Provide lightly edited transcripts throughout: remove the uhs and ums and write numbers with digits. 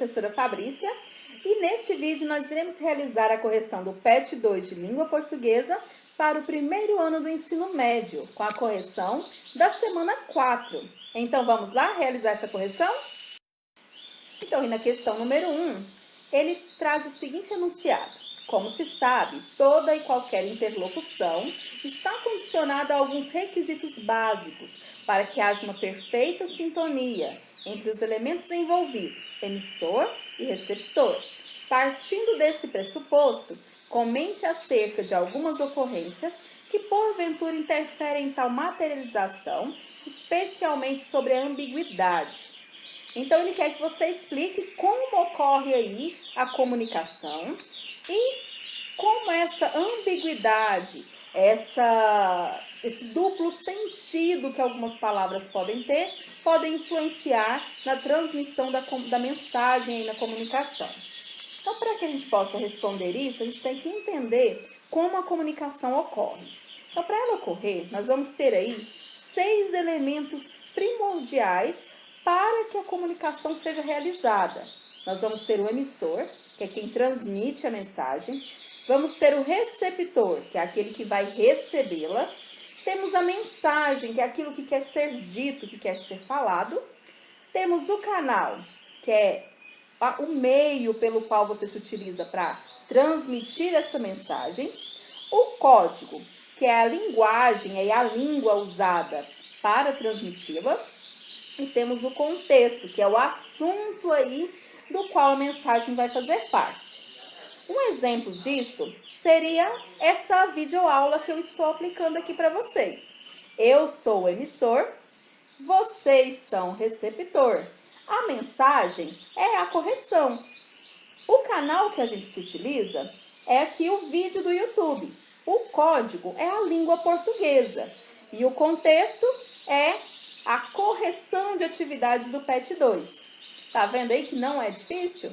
professora Fabrícia e neste vídeo nós iremos realizar a correção do PET 2 de Língua Portuguesa para o primeiro ano do ensino médio, com a correção da semana 4. Então vamos lá realizar essa correção? Então, e na questão número 1, ele traz o seguinte enunciado. Como se sabe, toda e qualquer interlocução está condicionada a alguns requisitos básicos para que haja uma perfeita sintonia entre os elementos envolvidos, emissor e receptor. Partindo desse pressuposto, comente acerca de algumas ocorrências que porventura interferem em tal materialização, especialmente sobre a ambiguidade. Então, ele quer que você explique como ocorre aí a comunicação e como essa ambiguidade, esse duplo sentido que algumas palavras podem ter, podem influenciar na transmissão da mensagem aí na comunicação. Então, para que a gente possa responder isso, a gente tem que entender como a comunicação ocorre. Então, para ela ocorrer, nós vamos ter aí 6 elementos primordiais para que a comunicação seja realizada. Nós vamos ter o emissor, que é quem transmite a mensagem. Vamos ter o receptor, que é aquele que vai recebê-la. Temos a mensagem, que é aquilo que quer ser dito, que quer ser falado. Temos o canal, que é o meio pelo qual você se utiliza para transmitir essa mensagem. O código, que é a linguagem, é a língua usada para transmiti-la. E temos o contexto, que é o assunto aí do qual a mensagem vai fazer parte. Um exemplo disso seria essa videoaula que eu estou aplicando aqui para vocês. Eu sou o emissor, vocês são o receptor. A mensagem é a correção. O canal que a gente se utiliza é aqui o vídeo do YouTube. O código é a língua portuguesa. E o contexto é a correção de atividade do PET 2. Tá vendo aí que não é difícil?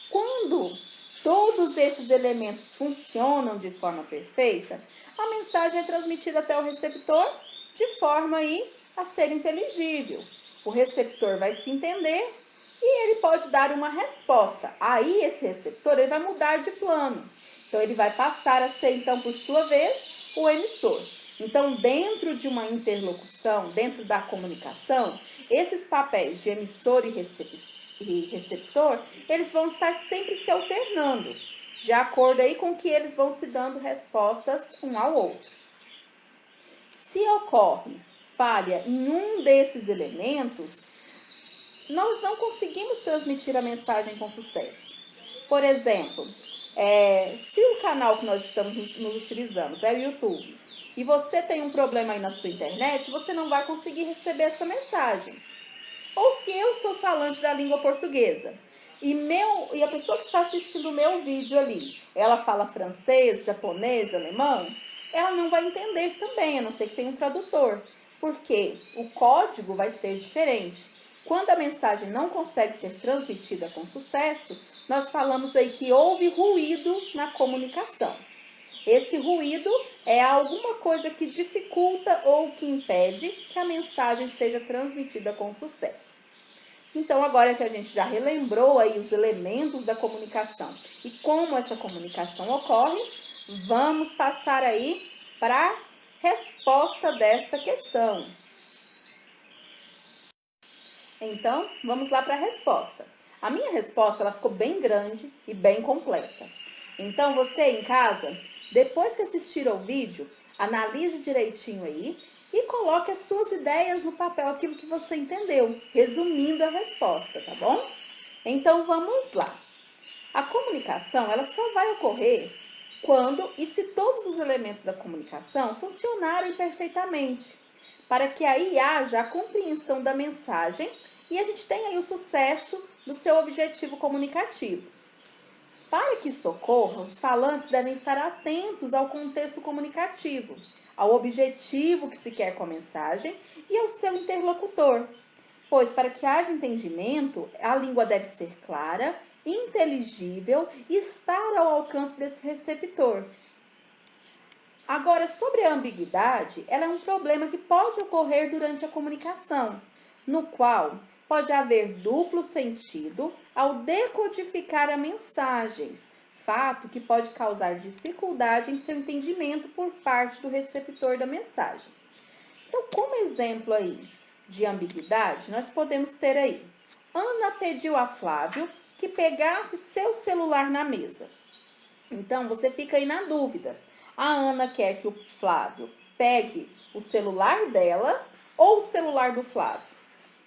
Quando todos esses elementos funcionam de forma perfeita, a mensagem é transmitida até o receptor de forma aí a ser inteligível. O receptor vai se entender e ele pode dar uma resposta. Aí esse receptor ele vai mudar de plano. Então ele vai passar a ser, então, por sua vez, o emissor. Então, dentro de uma interlocução, dentro da comunicação, esses papéis de emissor e receptor, eles vão estar sempre se alternando, de acordo aí com que eles vão se dando respostas um ao outro. Se ocorre falha em um desses elementos, nós não conseguimos transmitir a mensagem com sucesso. Por exemplo, se o canal que nós estamos nos utilizando é o YouTube, e você tem um problema aí na sua internet, você não vai conseguir receber essa mensagem. Ou se eu sou falante da língua portuguesa e a pessoa que está assistindo o meu vídeo ali, ela fala francês, japonês, alemão, ela não vai entender também, a não ser que tenha um tradutor, porque o código vai ser diferente. Quando a mensagem não consegue ser transmitida com sucesso, nós falamos aí que houve ruído na comunicação. Esse ruído é alguma coisa que dificulta ou que impede que a mensagem seja transmitida com sucesso. Então, agora que a gente já relembrou aí os elementos da comunicação e como essa comunicação ocorre, vamos passar aí para a resposta dessa questão. Então, vamos lá para a resposta. A minha resposta ela ficou bem grande e bem completa. Então, você em casa, depois que assistir ao vídeo, analise direitinho aí e coloque as suas ideias no papel, aquilo que você entendeu, resumindo a resposta, tá bom? Então, vamos lá. A comunicação, ela só vai ocorrer quando e se todos os elementos da comunicação funcionarem perfeitamente, para que aí haja a compreensão da mensagem e a gente tenha aí o sucesso do seu objetivo comunicativo. Para que isso ocorra, os falantes devem estar atentos ao contexto comunicativo, ao objetivo que se quer com a mensagem e ao seu interlocutor. Pois, para que haja entendimento, a língua deve ser clara, inteligível e estar ao alcance desse receptor. Agora, sobre a ambiguidade, ela é um problema que pode ocorrer durante a comunicação, no qual pode haver duplo sentido ao decodificar a mensagem, fato que pode causar dificuldade em seu entendimento por parte do receptor da mensagem. Então, como exemplo aí de ambiguidade, nós podemos ter aí: Ana pediu a Flávio que pegasse seu celular na mesa. Então, você fica aí na dúvida. A Ana quer que o Flávio pegue o celular dela ou o celular do Flávio.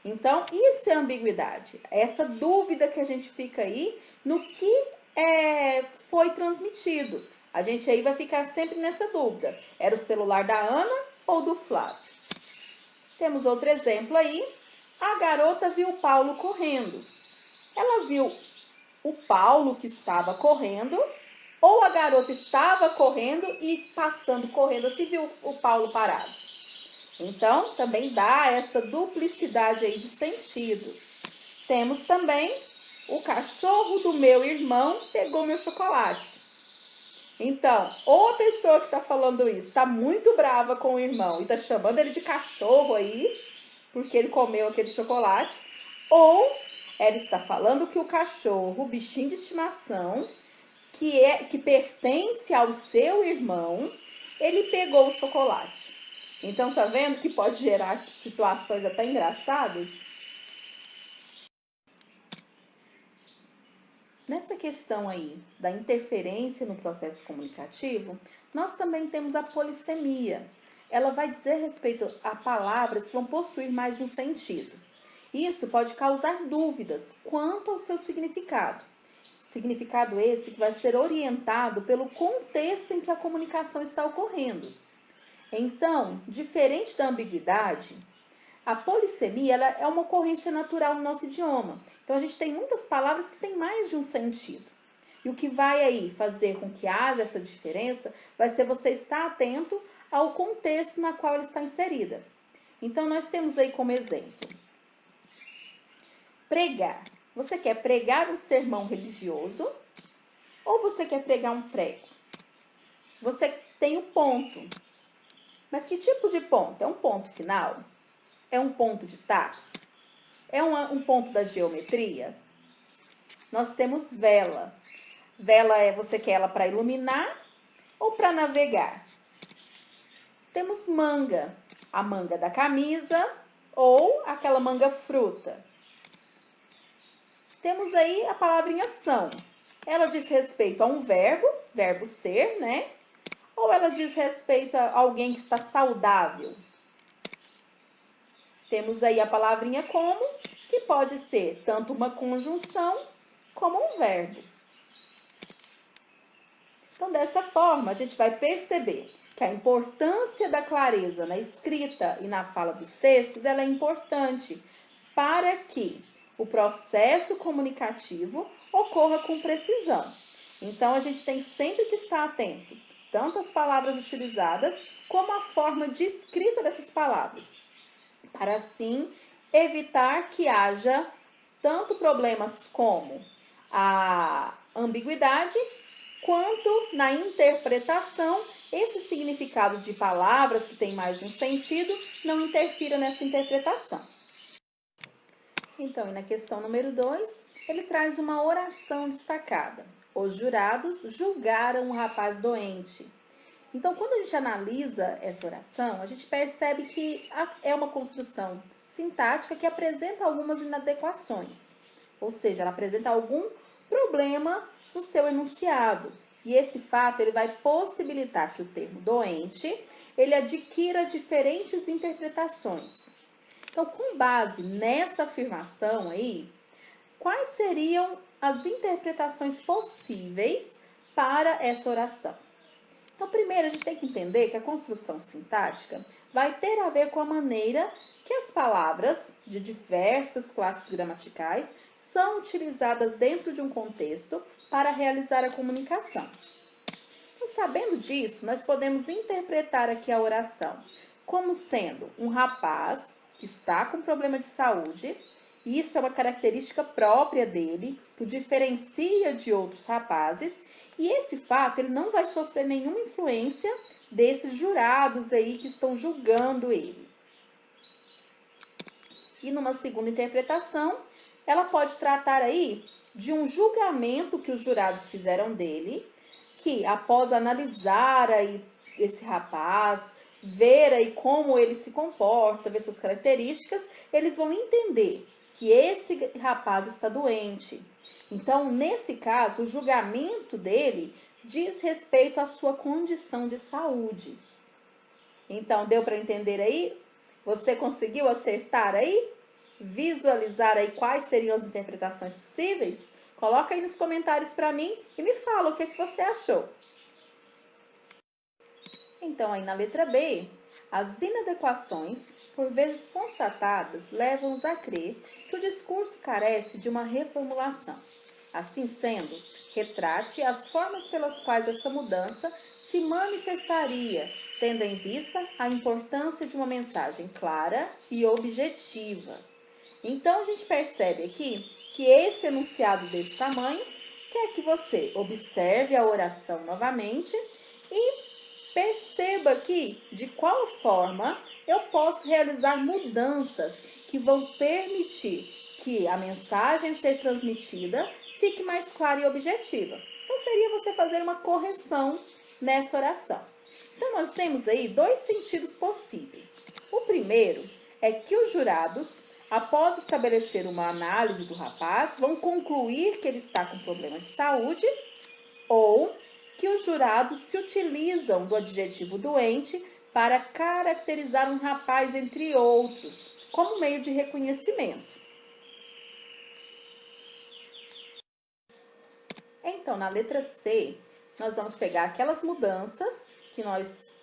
Então, isso é ambiguidade. Essa dúvida que a gente fica aí no que foi transmitido. A gente aí vai ficar sempre nessa dúvida. Era o celular da Ana ou do Flávio? Temos outro exemplo aí. A garota viu o Paulo correndo. Ela viu o Paulo que estava correndo, ou a garota estava correndo e passando correndo assim viu o Paulo parado. Então, também dá essa duplicidade aí de sentido. Temos também: o cachorro do meu irmão pegou meu chocolate. Então, ou a pessoa que está falando isso está muito brava com o irmão e está chamando ele de cachorro aí, porque ele comeu aquele chocolate, ou ela está falando que o cachorro, o bichinho de estimação, que pertence ao seu irmão, ele pegou o chocolate. Então, tá vendo que pode gerar situações até engraçadas? Nessa questão aí da interferência no processo comunicativo, nós também temos a polissemia. Ela vai dizer respeito a palavras que vão possuir mais de um sentido. Isso pode causar dúvidas quanto ao seu significado. Significado esse que vai ser orientado pelo contexto em que a comunicação está ocorrendo. Então, diferente da ambiguidade, a polissemia ela é uma ocorrência natural no nosso idioma. Então, a gente tem muitas palavras que têm mais de um sentido. E o que vai aí fazer com que haja essa diferença vai ser você estar atento ao contexto na qual ela está inserida. Então, nós temos aí como exemplo: pregar. Você quer pregar um sermão religioso ou você quer pregar um prego? Você tem o ponto. Mas que tipo de ponto? É um ponto final? É um ponto de tacos? É um ponto da geometria? Nós temos vela. Vela você quer ela para iluminar ou para navegar? Temos manga. A manga da camisa ou aquela manga fruta. Temos aí a palavrinha são. Ela diz respeito a um verbo ser, né? Ou ela diz respeito a alguém que está saudável? Temos aí a palavrinha como, que pode ser tanto uma conjunção como um verbo. Então, dessa forma, a gente vai perceber que a importância da clareza na escrita e na fala dos textos, ela é importante para que o processo comunicativo ocorra com precisão. Então, a gente tem sempre que estar atento, tanto às palavras utilizadas, como à forma de escrita dessas palavras, para assim evitar que haja tanto problemas como a ambiguidade, quanto na interpretação, esse significado de palavras que tem mais de um sentido não interfira nessa interpretação. Então, e na questão número 2, ele traz uma oração destacada. Os jurados julgaram o rapaz doente. Então, quando a gente analisa essa oração, a gente percebe que é uma construção sintática que apresenta algumas inadequações. Ou seja, ela apresenta algum problema no seu enunciado. E esse fato ele vai possibilitar que o termo doente ele adquira diferentes interpretações. Então, com base nessa afirmação aí, quais seriam as interpretações possíveis para essa oração? Então, primeiro, a gente tem que entender que a construção sintática vai ter a ver com a maneira que as palavras de diversas classes gramaticais são utilizadas dentro de um contexto para realizar a comunicação. Então, sabendo disso, nós podemos interpretar aqui a oração como sendo um rapaz que está com problema de saúde. Isso é uma característica própria dele, que o diferencia de outros rapazes, e esse fato ele não vai sofrer nenhuma influência desses jurados aí que estão julgando ele. E numa segunda interpretação, ela pode tratar aí de um julgamento que os jurados fizeram dele, que após analisar aí esse rapaz, ver aí como ele se comporta, ver suas características, eles vão entender que esse rapaz está doente. Então, nesse caso, o julgamento dele diz respeito à sua condição de saúde. Então, deu para entender aí? Você conseguiu acertar aí? Visualizar aí quais seriam as interpretações possíveis? Coloca aí nos comentários para mim e me fala o que você achou. Então, aí na letra B, as inadequações, por vezes constatadas, levam-nos a crer que o discurso carece de uma reformulação. Assim sendo, retrate as formas pelas quais essa mudança se manifestaria, tendo em vista a importância de uma mensagem clara e objetiva. Então, a gente percebe aqui que esse enunciado desse tamanho quer que você observe a oração novamente e perceba aqui de qual forma eu posso realizar mudanças que vão permitir que a mensagem a ser transmitida fique mais clara e objetiva. Então, seria você fazer uma correção nessa oração. Então, nós temos aí dois sentidos possíveis. O primeiro é que os jurados, após estabelecer uma análise do rapaz, vão concluir que ele está com problema de saúde, ou que os jurados se utilizam do adjetivo doente para caracterizar um rapaz, entre outros, como meio de reconhecimento. Então, na letra C, nós vamos pegar aquelas mudanças que nós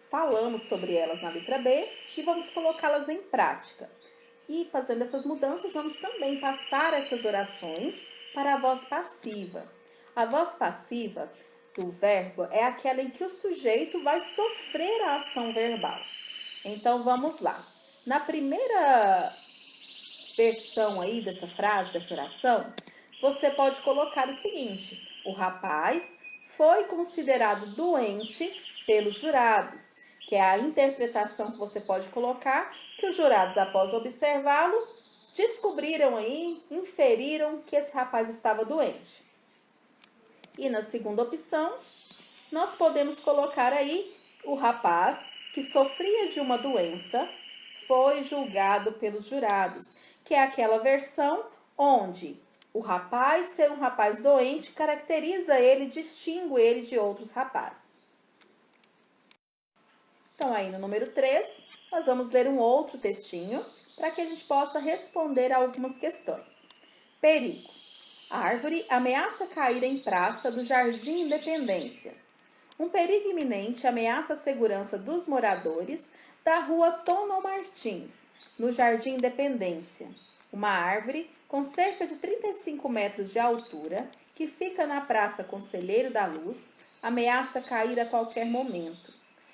falamos sobre elas na letra B e vamos colocá-las em prática. E fazendo essas mudanças, vamos também passar essas orações para a voz passiva. A voz passiva do verbo é aquela em que o sujeito vai sofrer a ação verbal. Então, vamos lá. Na primeira versão aí dessa frase, dessa oração, você pode colocar o seguinte: o rapaz foi considerado doente pelos jurados, que é a interpretação que você pode colocar, que os jurados, após observá-lo, descobriram aí, inferiram que esse rapaz estava doente. E na segunda opção, nós podemos colocar aí o rapaz que sofria de uma doença foi julgado pelos jurados, que é aquela versão onde o rapaz ser um rapaz doente caracteriza ele, distingue ele de outros rapazes. Então, aí no número 3, nós vamos ler um outro textinho para que a gente possa responder a algumas questões. Perigo. A árvore ameaça cair em praça do Jardim Independência. Um perigo iminente ameaça a segurança dos moradores da rua Tono Martins, no Jardim Independência. Uma árvore com cerca de 35 metros de altura, que fica na Praça Conselheiro da Luz, ameaça cair a qualquer momento.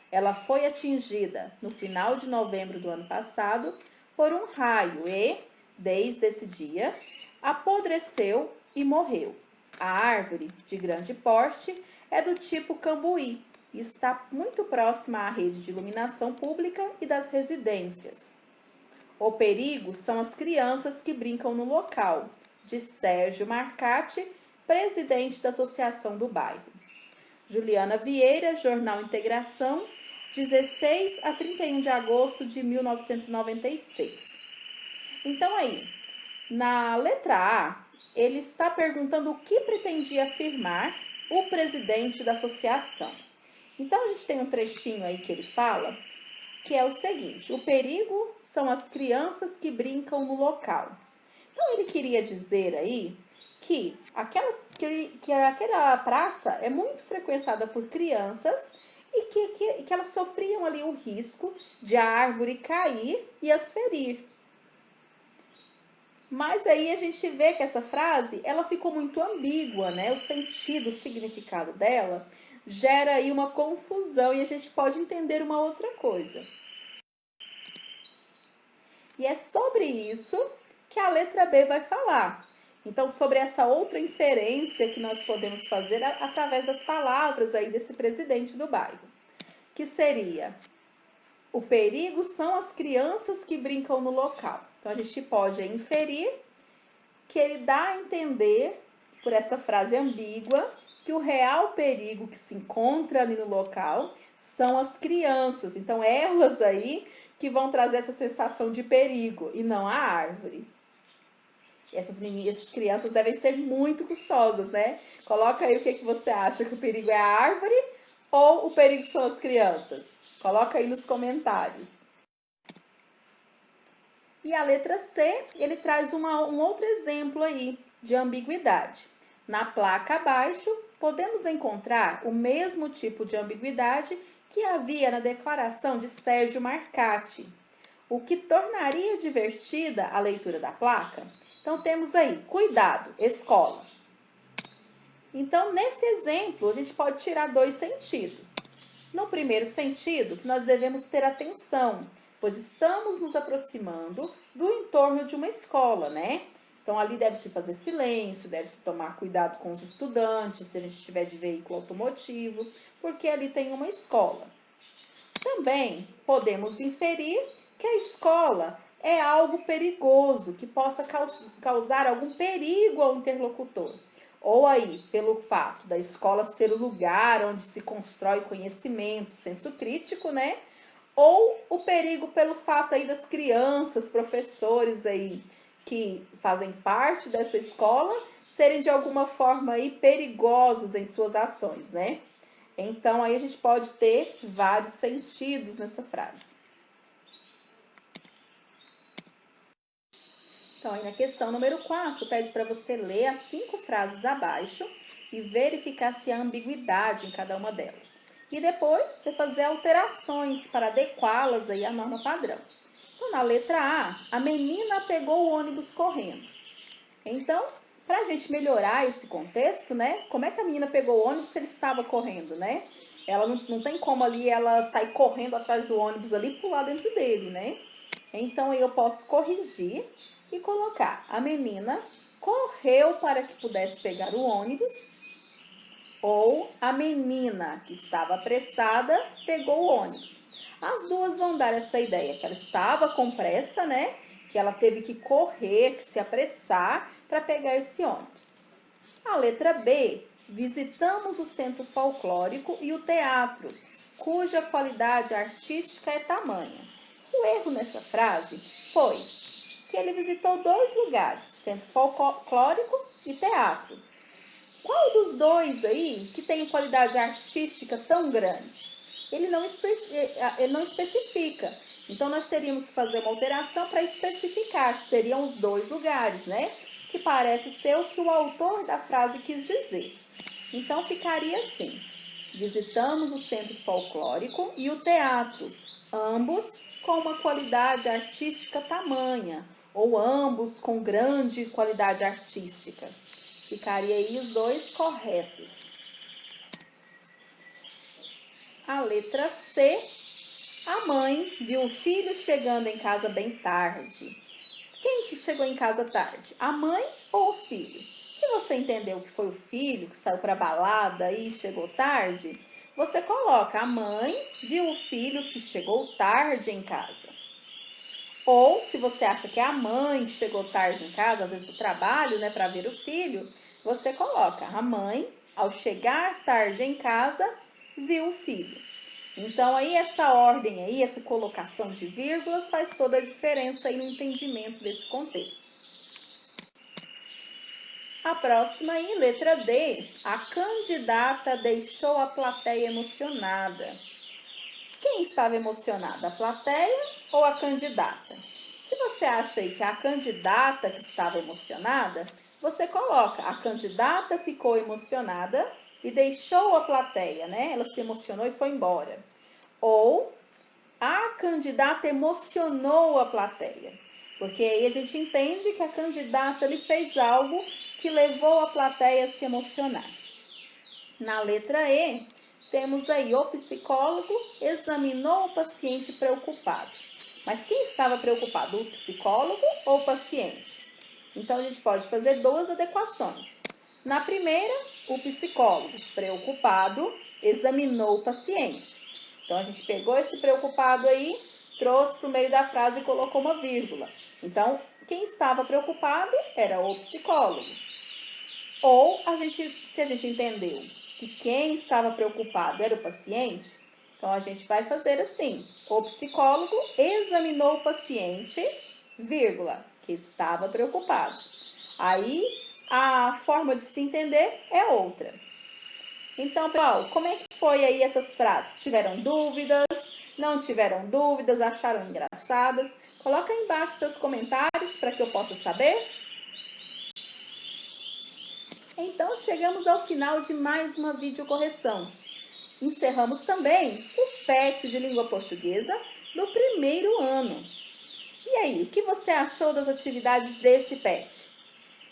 Ela foi atingida no final de novembro do ano passado por um raio e, desde esse dia, apodreceu e morreu. A árvore, de grande porte, é do tipo cambuí e está muito próxima à rede de iluminação pública e das residências. O perigo são as crianças que brincam no local, de Sérgio Marcati, presidente da Associação do Bairro. Juliana Vieira, Jornal Integração, 16 a 31 de agosto de 1996. Então, aí, na letra A, ele está perguntando o que pretendia afirmar o presidente da associação. Então, a gente tem um trechinho aí que ele fala, que é o seguinte: o perigo são as crianças que brincam no local. Então, ele queria dizer aí que aquela praça é muito frequentada por crianças e que elas sofriam ali o risco de a árvore cair e as ferir. Mas aí a gente vê que essa frase, ela ficou muito ambígua, né? O sentido, o significado dela gera aí uma confusão e a gente pode entender uma outra coisa. E é sobre isso que a letra B vai falar. Então, sobre essa outra inferência que nós podemos fazer através das palavras aí desse presidente do bairro, que seria: o perigo são as crianças que brincam no local. Então, a gente pode inferir que ele dá a entender, por essa frase ambígua, que o real perigo que se encontra ali no local são as crianças. Então, elas aí que vão trazer essa sensação de perigo e não a árvore. Essas crianças devem ser muito custosas, né? Coloca aí o que você acha, que o perigo é a árvore ou o perigo são as crianças? Coloca aí nos comentários. E a letra C, ele traz um outro exemplo aí de ambiguidade. Na placa abaixo, podemos encontrar o mesmo tipo de ambiguidade que havia na declaração de Sérgio Marcati, o que tornaria divertida a leitura da placa. Então, temos aí, cuidado, escola. Então, nesse exemplo, a gente pode tirar dois sentidos. No primeiro sentido, que nós devemos ter atenção, pois estamos nos aproximando do entorno de uma escola, né? Então, ali deve-se fazer silêncio, deve-se tomar cuidado com os estudantes, se a gente estiver de veículo automotivo, porque ali tem uma escola. Também podemos inferir que a escola é algo perigoso, que possa causar algum perigo ao interlocutor. Ou aí, pelo fato da escola ser o lugar onde se constrói conhecimento, senso crítico, né? Ou o perigo pelo fato aí das crianças, professores aí que fazem parte dessa escola serem de alguma forma aí perigosos em suas ações, né? Então aí a gente pode ter vários sentidos nessa frase. Então, aí na questão número 4, pede para você ler as 5 frases abaixo e verificar se há ambiguidade em cada uma delas. E depois, você fazer alterações para adequá-las aí à norma padrão. Então, na letra a menina pegou o ônibus correndo. Então, para a gente melhorar esse contexto, né? Como é que a menina pegou o ônibus se ele estava correndo, né? Ela não tem como ali ela sair correndo atrás do ônibus ali e pular dentro dele, né? Então, eu posso corrigir e colocar: a menina correu para que pudesse pegar o ônibus, ou a menina que estava apressada pegou o ônibus. As duas vão dar essa ideia que ela estava com pressa, né? Que ela teve que correr, que se apressar para pegar esse ônibus. A letra B, visitamos o centro folclórico e o teatro, cuja qualidade artística é tamanha. O erro nessa frase foi que ele visitou 2 lugares, centro folclórico e teatro. Qual dos dois aí que tem qualidade artística tão grande? Ele não especifica. Então, nós teríamos que fazer uma alteração para especificar, que seriam os 2 lugares, né? Que parece ser o que o autor da frase quis dizer. Então, ficaria assim: visitamos o centro folclórico e o teatro, ambos com uma qualidade artística tamanha, ou ambos com grande qualidade artística. Ficaria aí os 2 corretos. A letra C, a mãe viu o filho chegando em casa bem tarde. Quem chegou em casa tarde? A mãe ou o filho? Se você entendeu que foi o filho que saiu para balada e chegou tarde, você coloca: a mãe viu o filho que chegou tarde em casa. Ou, se você acha que é a mãe que chegou tarde em casa, às vezes do trabalho, né, para ver o filho, você coloca: a mãe, ao chegar tarde em casa, viu o filho. Então, aí essa ordem aí, essa colocação de vírgulas faz toda a diferença aí no entendimento desse contexto. A próxima aí, letra D, a candidata deixou a plateia emocionada. Quem estava emocionada, a plateia ou a candidata? Se você acha aí que é a candidata que estava emocionada, você coloca: a candidata ficou emocionada e deixou a plateia, né? Ela se emocionou e foi embora. Ou a candidata emocionou a plateia. Porque aí a gente entende que a candidata lhe fez algo que levou a plateia a se emocionar. Na letra E, temos aí: o psicólogo examinou o paciente preocupado. Mas quem estava preocupado, o psicólogo ou o paciente? Então, a gente pode fazer 2 adequações. Na primeira, o psicólogo preocupado examinou o paciente. Então, a gente pegou esse preocupado aí trouxe para o meio da frase e colocou uma vírgula. Então, quem estava preocupado era o psicólogo. Ou, se a gente entendeu que quem estava preocupado era o paciente, então a gente vai fazer assim: o psicólogo examinou o paciente, vírgula, que estava preocupado. Aí, a forma de se entender é outra. Então, pessoal, como é que foi aí essas frases? Tiveram dúvidas? Não tiveram dúvidas? Acharam engraçadas? Coloca aí embaixo seus comentários para que eu possa saber. Então, chegamos ao final de mais uma videocorreção. Encerramos também o PET de Língua Portuguesa do primeiro ano. E aí, o que você achou das atividades desse PET?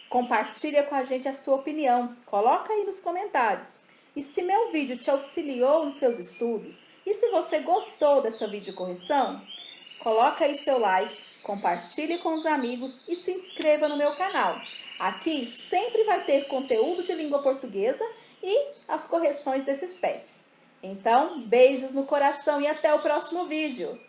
Compartilha com a gente a sua opinião, coloca aí nos comentários. E se meu vídeo te auxiliou nos seus estudos, e se você gostou dessa videocorreção, coloca aí seu like, compartilhe com os amigos e se inscreva no meu canal. Aqui sempre vai ter conteúdo de língua portuguesa e as correções desses PETs. Então, beijos no coração e até o próximo vídeo!